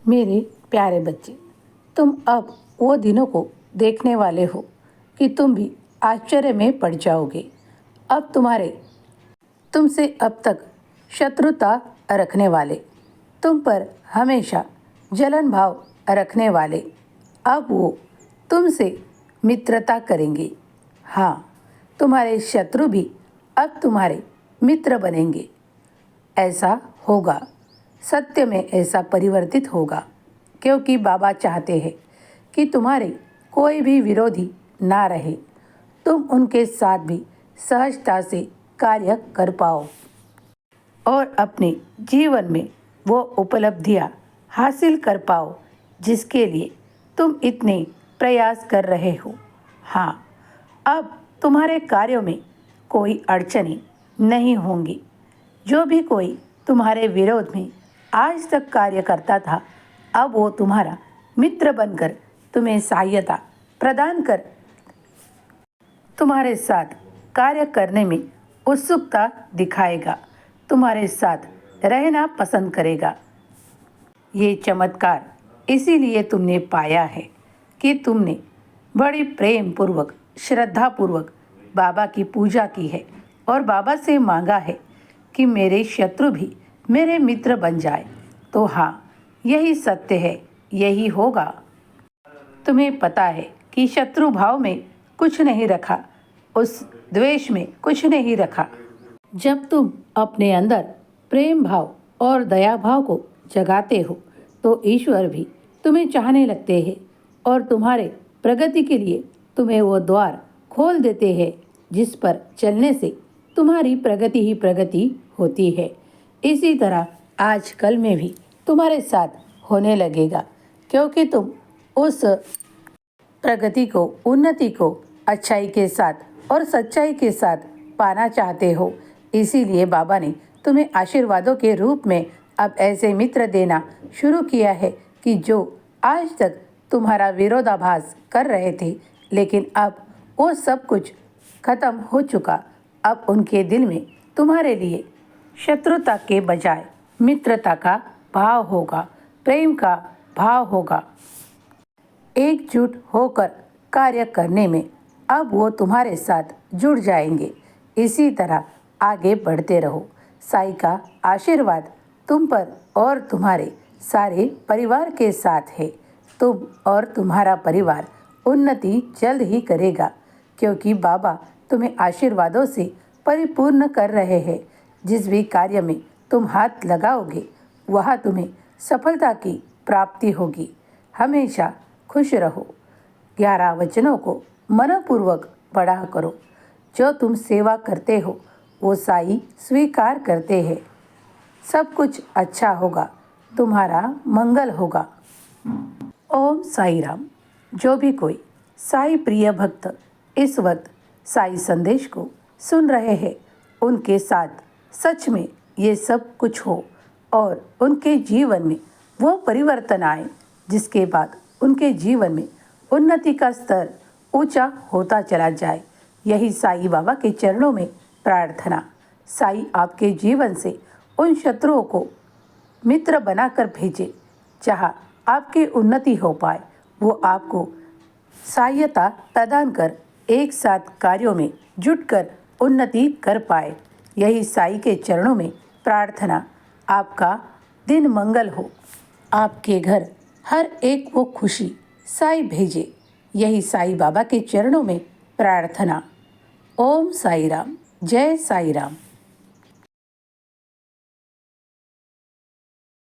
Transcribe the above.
मेरे प्यारे बच्चे, तुम अब वो दिनों को देखने वाले हो कि तुम भी आश्चर्य में पड़ जाओगे। अब तुमसे अब तक शत्रुता रखने वाले, तुम पर हमेशा जलन भाव रखने वाले, अब वो तुमसे मित्रता करेंगे। हाँ, तुम्हारे शत्रु भी अब तुम्हारे मित्र बनेंगे। ऐसा होगा, सत्य में ऐसा परिवर्तित होगा, क्योंकि बाबा चाहते हैं कि तुम्हारे कोई भी विरोधी ना रहे। तुम उनके साथ भी सहजता से कार्य कर पाओ और अपने जीवन में वो उपलब्धियां हासिल कर पाओ जिसके लिए तुम इतने प्रयास कर रहे हो। हाँ, अब तुम्हारे कार्यों में कोई अड़चनें नहीं होंगी। जो भी कोई तुम्हारे विरोध में आज तक कार्य करता था, अब वो तुम्हारा मित्र बनकर तुम्हें सहायता प्रदान कर तुम्हारे साथ कार्य करने में उत्सुकता दिखाएगा, तुम्हारे साथ रहना पसंद करेगा। ये चमत्कार इसीलिए तुमने पाया है कि तुमने बड़ी प्रेम पूर्वक, श्रद्धा पूर्वक बाबा की पूजा की है और बाबा से मांगा है कि मेरे शत्रु भी मेरे मित्र बन जाए। तो हाँ, यही सत्य है, यही होगा। तुम्हें पता है कि शत्रु भाव में कुछ नहीं रखा, उस द्वेष में कुछ नहीं रखा। जब तुम अपने अंदर प्रेम भाव और दया भाव को जगाते हो तो ईश्वर भी तुम्हें चाहने लगते हैं और तुम्हारे प्रगति के लिए तुम्हें वो द्वार खोल देते हैं जिस पर चलने से तुम्हारी प्रगति ही प्रगति होती है। इसी तरह आज कल में भी तुम्हारे साथ होने लगेगा, क्योंकि तुम उस प्रगति को, उन्नति को अच्छाई के साथ और सच्चाई के साथ पाना चाहते हो। इसीलिए बाबा ने तुम्हें आशीर्वादों के रूप में अब ऐसे मित्र देना शुरू किया है कि जो आज तक तुम्हारा विरोधाभास कर रहे थे, लेकिन अब वो सब कुछ खत्म हो चुका। अब उनके दिल में तुम्हारे लिए शत्रुता के बजाय मित्रता का भाव होगा, प्रेम का भाव होगा। एकजुट होकर कार्य करने में अब वो तुम्हारे साथ जुड़ जाएंगे। इसी तरह आगे बढ़ते रहो। साईं का आशीर्वाद तुम पर और तुम्हारे सारे परिवार के साथ है। तुम और तुम्हारा परिवार उन्नति जल्द ही करेगा, क्योंकि बाबा तुम्हें आशीर्वादों से परिपूर्ण कर रहे हैं। जिस भी कार्य में तुम हाथ लगाओगे वहाँ तुम्हें सफलता की प्राप्ति होगी। हमेशा खुश रहो। 11 वचनों को मनपूर्वक पढ़ा करो। जो तुम सेवा करते हो वो साईं स्वीकार करते हैं। सब कुछ अच्छा होगा, तुम्हारा मंगल होगा। ओम साई राम। जो भी कोई साईं प्रिय भक्त इस वक्त साईं संदेश को सुन रहे हैं, उनके साथ सच में ये सब कुछ हो और उनके जीवन में वो परिवर्तन आए जिसके बाद उनके जीवन में उन्नति का स्तर ऊंचा होता चला जाए। यही साईं बाबा के चरणों में प्रार्थना। साईं आपके जीवन से उन शत्रुओं को मित्र बनाकर भेजे, जहाँ आपकी उन्नति हो पाए। वो आपको सहायता प्रदान कर एक साथ कार्यों में जुटकर उन्नति कर पाए। यही साईं के चरणों में प्रार्थना। आपका दिन मंगल हो। आपके घर हर एक वो खुशी साईं भेजे। यही साईं बाबा के चरणों में प्रार्थना। ओम साई राम। जय साई राम।